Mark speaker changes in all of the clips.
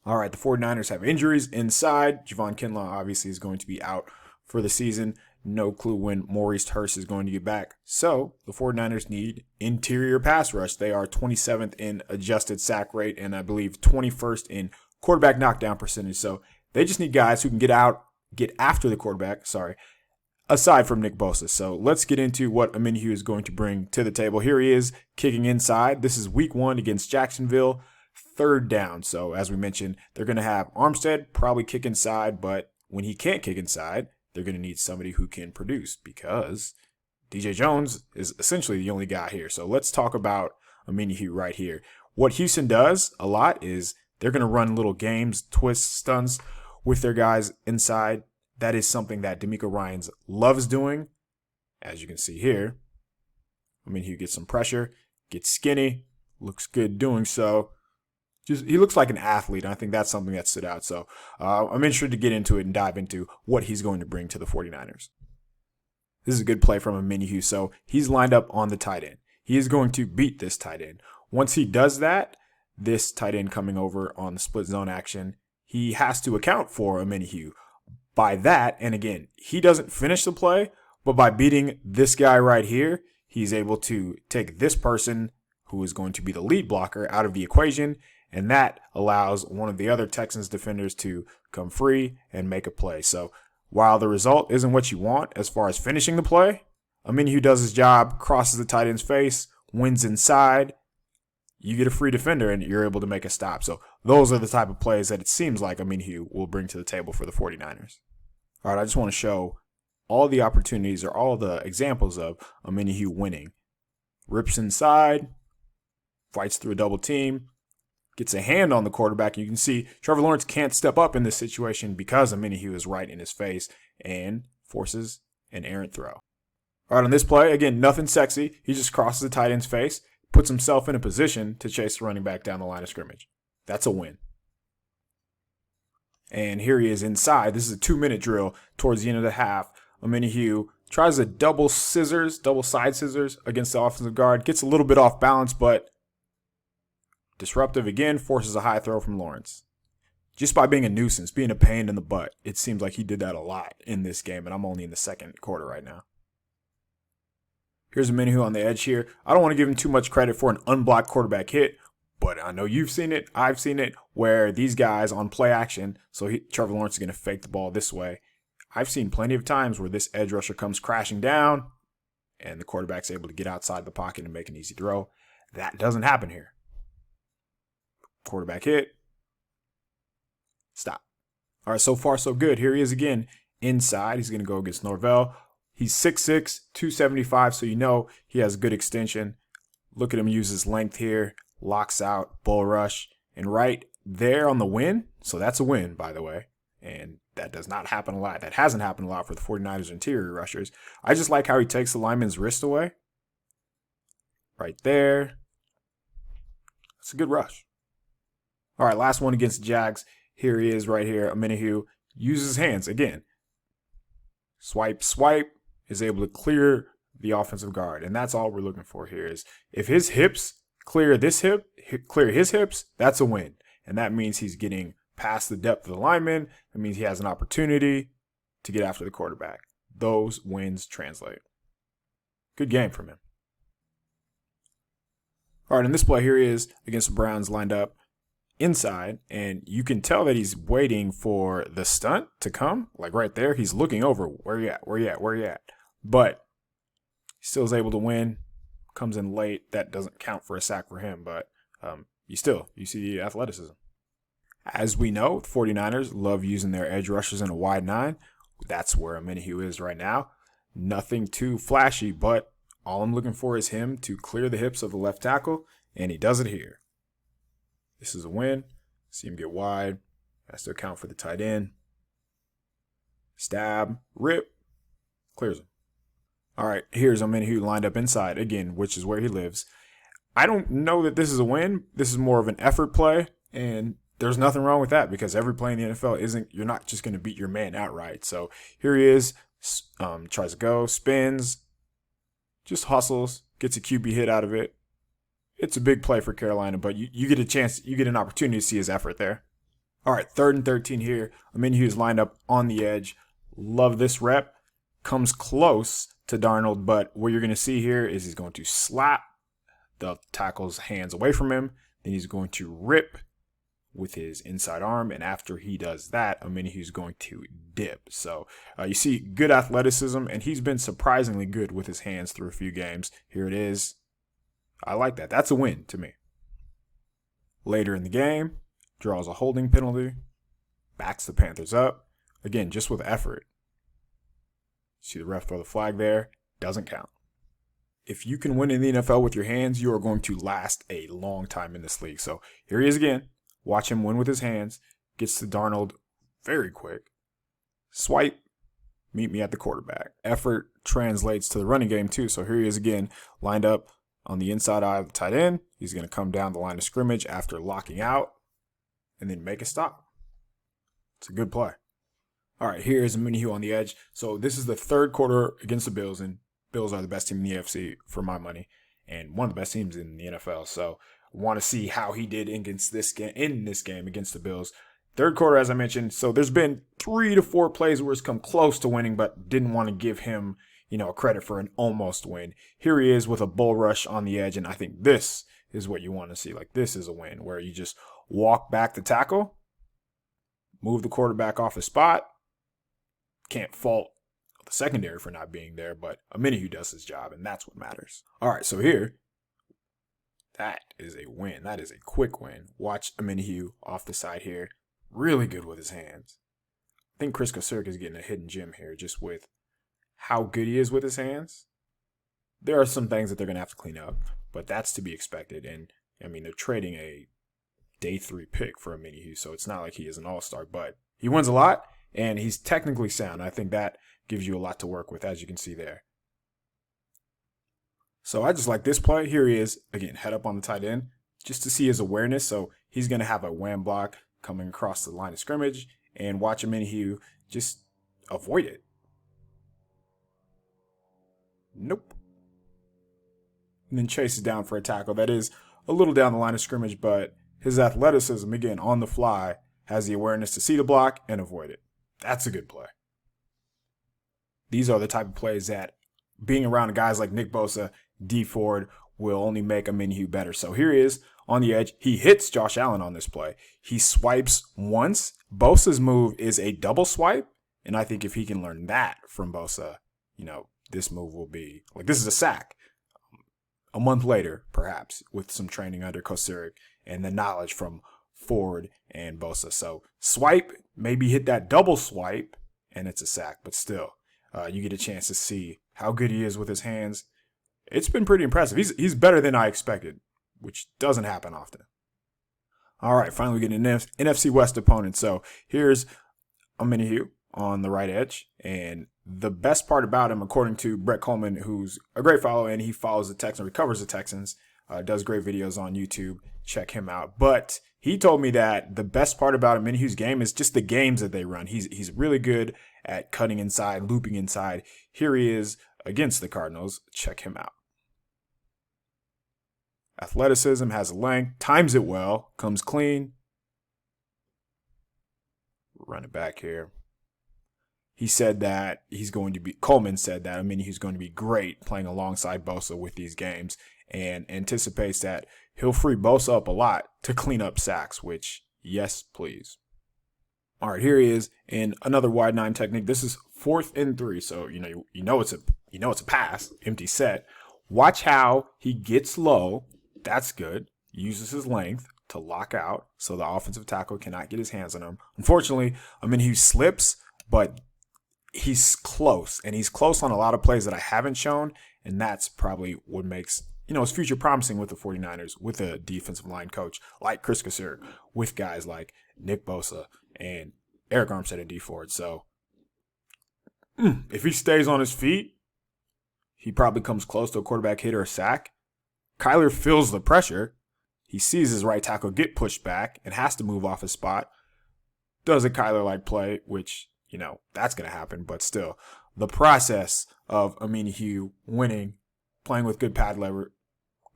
Speaker 1: All right, the 49ers have injuries inside. Javon Kinlaw obviously is going to be out for the season. No clue when Maurice Hurst is going to get back. So the 49ers need interior pass rush. They are 27th in adjusted sack rate and I believe 21st in quarterback knockdown percentage. So they just need guys who can get after the quarterback, aside from Nick Bosa. So let's get into what Omenihu is going to bring to the table. Here he is kicking inside. This is week 1 against Jacksonville, 3rd down. So as we mentioned, they're going to have Armstead probably kick inside, but when he can't kick inside, they're going to need somebody who can produce because DJ Jones is essentially the only guy here. So let's talk about Omenihu right here. What Houston does a lot is they're going to run little games, twists, stunts with their guys inside. That is something that D'Amico Ryans loves doing. As you can see here, Omenihu gets some pressure, gets skinny, looks good doing so. He looks like an athlete, and I think that's something that stood out. So I'm interested to get into it and dive into what he's going to bring to the 49ers. This is a good play from Omenihu. So he's lined up on the tight end. He is going to beat this tight end. Once he does that, this tight end coming over on the split zone action, he has to account for Omenihu. By that, and again, he doesn't finish the play, but by beating this guy right here, he's able to take this person who is going to be the lead blocker out of the equation, and that allows one of the other Texans defenders to come free and make a play. So while the result isn't what you want as far as finishing the play, Omenihu does his job, crosses the tight end's face, wins inside. You get a free defender and you're able to make a stop. So those are the type of plays that it seems like Omenihu will bring to the table for the 49ers. All right, I just want to show all the opportunities or all the examples of Omenihu winning. Rips inside, fights through a double team, gets a hand on the quarterback. You can see Trevor Lawrence can't step up in this situation because Omenihu is right in his face and forces an errant throw. All right, on this play, again, nothing sexy. He just crosses the tight end's face, puts himself in a position to chase the running back down the line of scrimmage. That's a win. And here he is inside. This is a 2-minute drill towards the end of the half. Omenihu tries a double side scissors against the offensive guard. Gets a little bit off balance, but disruptive again, forces a high throw from Lawrence. Just by being a nuisance, being a pain in the butt, it seems like he did that a lot in this game, and I'm only in the second quarter right now. Here's Omenihu on the edge here. I don't want to give him too much credit for an unblocked quarterback hit, but I know you've seen it, I've seen it, where these guys on play action, so Trevor Lawrence is going to fake the ball this way. I've seen plenty of times where this edge rusher comes crashing down, and the quarterback's able to get outside the pocket and make an easy throw. That doesn't happen here. Quarterback hit. Stop. All right, so far so good. Here he is again inside. He's going to go against Norvell. He's 6'6", 275, so you know he has good extension. Look at him use his length here. Locks out, bull rush, and right there on the win. So that's a win, by the way. And that does not happen a lot. That hasn't happened a lot for the 49ers interior rushers. I just like how he takes the lineman's wrist away. Right there. That's a good rush. All right, last one against the Jags. Here he is right here. Omenihu uses his hands again. Swipe, is able to clear the offensive guard. And that's all we're looking for here is if his hips clear his hips, that's a win. And that means he's getting past the depth of the lineman. That means he has an opportunity to get after the quarterback. Those wins translate. Good game from him. All right, in this play, here he is against the Browns lined up inside, and you can tell that he's waiting for the stunt to come. Like right there, he's looking over. Where you at? But he still is able to win. Comes in late. That doesn't count for a sack for him, but you see the athleticism. As we know, the 49ers love using their edge rushers in a wide 9. That's where Omenihu is right now. Nothing too flashy, but all I'm looking for is him to clear the hips of the left tackle, and he does it here. This is a win. See him get wide. Has to account for the tight end. Stab, rip, clears him. All right, here's Omenihu lined up inside again, which is where he lives. I don't know that this is a win. This is more of an effort play, and there's nothing wrong with that because every play in the NFL you're not just going to beat your man outright. So here he is, tries to go, spins, just hustles, gets a QB hit out of it. It's a big play for Carolina, but you get a chance, you get an opportunity to see his effort there. All right, 3rd and 13 here. Omenihu is lined up on the edge. Love this rep. Comes close to Darnold, but what you're going to see here is he's going to slap the tackle's hands away from him. Then he's going to rip with his inside arm, and after he does that, Omenihu's going to dip. So you see good athleticism, and he's been surprisingly good with his hands through a few games. Here it is. I like that. That's a win to me. Later in the game, draws a holding penalty, backs the Panthers up. Again, just with effort. See the ref throw the flag there. Doesn't count. If you can win in the NFL with your hands, you are going to last a long time in this league. So here he is again. Watch him win with his hands. Gets to Darnold very quick. Swipe. Meet me at the quarterback. Effort translates to the running game too. So here he is again, lined up on the inside eye of the tight end. He's going to come down the line of scrimmage after locking out and then make a stop. It's a good play. All right, here's Omenihu on the edge. So this is the 3rd quarter against the Bills, and Bills are the best team in the AFC for my money, and one of the best teams in the NFL. So I want to see how he did against this game against the Bills. 3rd quarter, as I mentioned. So there's been 3 to 4 plays where it's come close to winning, but didn't want to give him, credit for an almost win. Here he is with a bull rush on the edge, and I think this is what you want to see. Like, this is a win where you just walk back the tackle, move the quarterback off his spot. Can't fault the secondary for not being there, but Omenihu does his job, and that's what matters. All right, so here, that is a win. That is a quick win. Watch Omenihu off the side here. Really good with his hands. I think Chris Kosirk is getting a hidden gem here just with how good he is with his hands. There are some things that they're going to have to clean up, but that's to be expected. And, they're trading a day 3 pick for Omenihu, so it's not like he is an all-star, but he wins a lot. And he's technically sound. I think that gives you a lot to work with, as you can see there. So I just like this play. Here he is, again, head up on the tight end, just to see his awareness. So he's going to have a wham block coming across the line of scrimmage, and watch Omenihu just avoid it. Nope. And then chases down for a tackle. That is a little down the line of scrimmage, but his athleticism, again, on the fly, has the awareness to see the block and avoid it. That's a good play. These are the type of plays that being around guys like Nick Bosa, D Ford, will only make Omenihu better. So here he is on the edge. He hits Josh Allen on this play. He swipes once. Bosa's move is a double swipe. And I think if he can learn that from Bosa, this move will be like, this is a sack. A month later, perhaps, with some training under Kosirk and the knowledge from Ford and Bosa. So swipe, maybe hit that double swipe, and it's a sack. But still, you get a chance to see how good he is with his hands. It's been pretty impressive. He's better than I expected, which doesn't happen often. All right, finally we get an NFC West opponent. So here's Omenihu on the right edge, and the best part about him, according to Brett Coleman, who's a great follow, and he follows the Texans, recovers the Texans, does great videos on YouTube. Check him out. But he told me that the best part about Omenihu's game is just the games that they run. He's really good at cutting inside, looping inside. Here he is against the Cardinals. Check him out. Athleticism, has length, times it well, comes clean. Run it back here. He said that Coleman said that, he's going to be great playing alongside Bosa with these games, and anticipates that he'll free Bosa up a lot to clean up sacks, which, yes, please. All right, here he is in another wide 9 technique. This is 4th and 3, so you know it's a pass, empty set. Watch how he gets low. That's good. Uses his length to lock out so the offensive tackle cannot get his hands on him. Unfortunately, he slips, but he's close, and he's close on a lot of plays that I haven't shown, and that's probably what makes his future promising with the 49ers, with a defensive line coach like Chris Kosirk, with guys like Nick Bosa and Eric Armstead and D Ford. So if he stays on his feet, he probably comes close to a quarterback hit or a sack. Kyler feels the pressure. He sees his right tackle get pushed back and has to move off his spot. Does a Kyler-like play, which that's going to happen, but still, the process of Omenihu winning, playing with good pad leverage.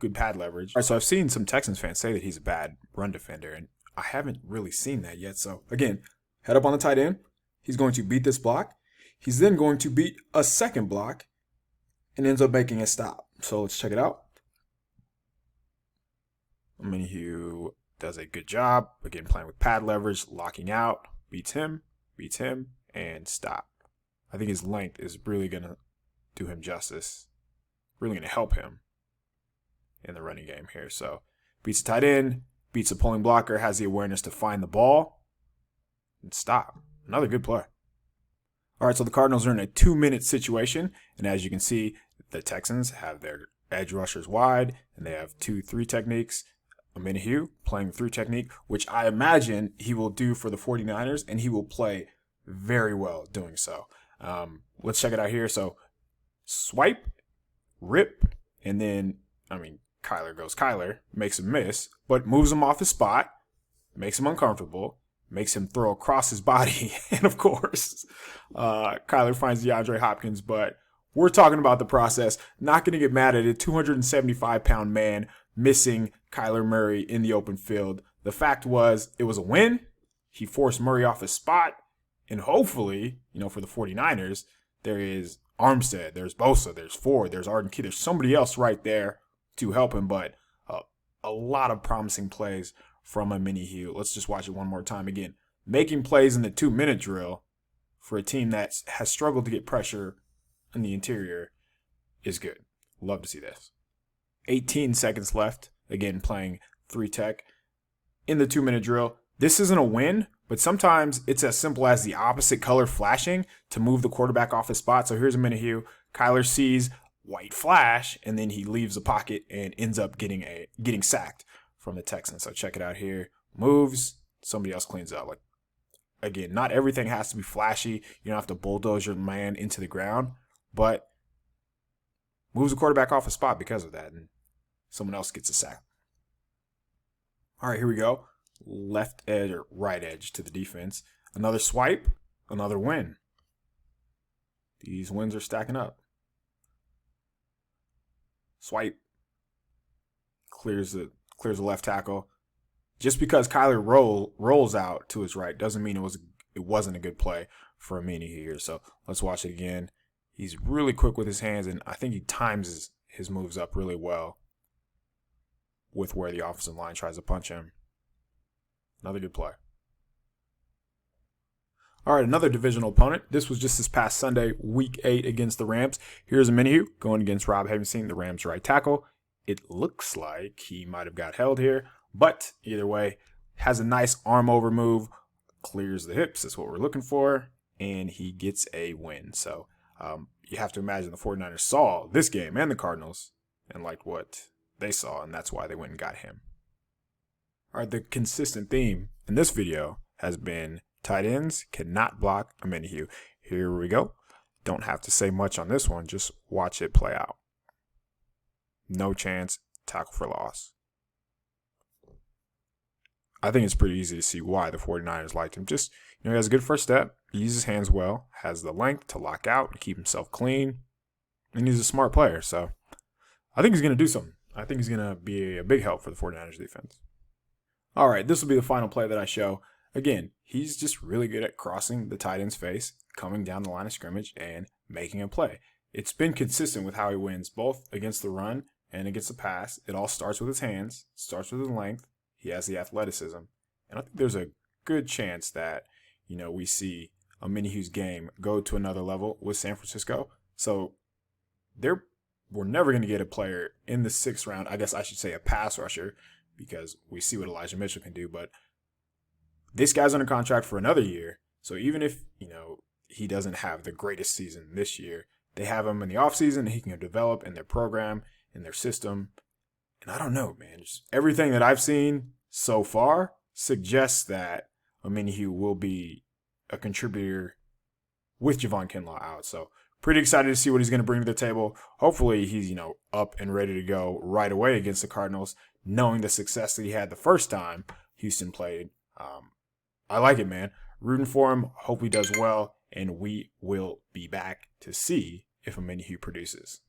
Speaker 1: All right, so I've seen some Texans fans say that he's a bad run defender, and I haven't really seen that yet. So again, head up on the tight end. He's going to beat this block. He's then going to beat a second block and ends up making a stop. So let's check it out. Omenihu does a good job. Again, playing with pad leverage, locking out, beats him, and stop. I think his length is really going to do him justice. Really going to help him in the running game here. So beats the tight end, beats a pulling blocker, has the awareness to find the ball, and stop. Another good play. All right, so the Cardinals are in a 2-minute situation, and as you can see, the Texans have their edge rushers wide, and they have 2-3 techniques. Omenihu playing the 3 technique, which I imagine he will do for the 49ers, and he will play very well doing so. Let's check it out here. So swipe, rip, and then, Kyler goes Kyler, makes him miss, but moves him off his spot, makes him uncomfortable, makes him throw across his body, and of course, Kyler finds DeAndre Hopkins, but we're talking about the process. Not going to get mad at a 275-pound man missing Kyler Murray in the open field. The fact was, it was a win. He forced Murray off his spot, and hopefully, for the 49ers, there is Armstead, there's Bosa, there's Ford, there's Arden Key, there's somebody else right there to help him, but a lot of promising plays from Omenihu. Let's just watch it one more time again. Making plays in the 2-minute drill for a team that has struggled to get pressure in the interior is good. Love to see this. 18 seconds left. Again, playing 3 tech in the 2-minute drill. This isn't a win, but sometimes it's as simple as the opposite color flashing to move the quarterback off his spot. So here's Omenihu. Kyler sees white flash, and then he leaves the pocket and ends up getting sacked from the Texans. So check it out here. Moves. Somebody else cleans up. Again, not everything has to be flashy. You don't have to bulldoze your man into the ground, but moves the quarterback off a spot because of that, and someone else gets a sack. All right, here we go. Left edge or right edge to the defense. Another swipe, another win. These wins are stacking up. Swipe. Clears the left tackle. Just because Kyler rolls out to his right doesn't mean it wasn't a good play for Omenihu here. So let's watch it again. He's really quick with his hands, and I think he times his moves up really well with where the offensive line tries to punch him. Another good play. All right, another divisional opponent. This was just this past Sunday, Week 8 against the Rams. Here's Omenihu going against Rob Havenstein, the Rams right tackle. It looks like he might have got held here, but either way, has a nice arm over move, clears the hips. That's what we're looking for, and he gets a win. So you have to imagine the 49ers saw this game and the Cardinals and liked what they saw, and that's why they went and got him. All right, the consistent theme in this video has been tight ends cannot block Omenihu. Here we go. Don't have to say much on this one. Just watch it play out. No chance. Tackle for loss. I think it's pretty easy to see why the 49ers liked him. Just, he has a good first step. He uses his hands well. Has the length to lock out and keep himself clean. And he's a smart player. So I think he's going to do something. I think he's going to be a big help for the 49ers defense. All right, this will be the final play that I show. Again, he's just really good at crossing the tight end's face, coming down the line of scrimmage, and making a play. It's been consistent with how he wins, both against the run and against the pass. It all starts with his hands, starts with his length. He has the athleticism. And I think there's a good chance that, we see Omenihu's game go to another level with San Francisco. So we're never going to get a player in the 6th round, I guess I should say a pass rusher, because we see what Elijah Mitchell can do, but this guy's under contract for another year. So even if, he doesn't have the greatest season this year, they have him in the offseason and he can develop in their program, in their system. And I don't know, man. Just everything that I've seen so far suggests that Omenihu will be a contributor with Javon Kinlaw out. So pretty excited to see what he's going to bring to the table. Hopefully he's, up and ready to go right away against the Cardinals, knowing the success that he had the first time Houston played. I like it, man. Rooting for him. Hope he does well. And we will be back to see if Omenihu produces.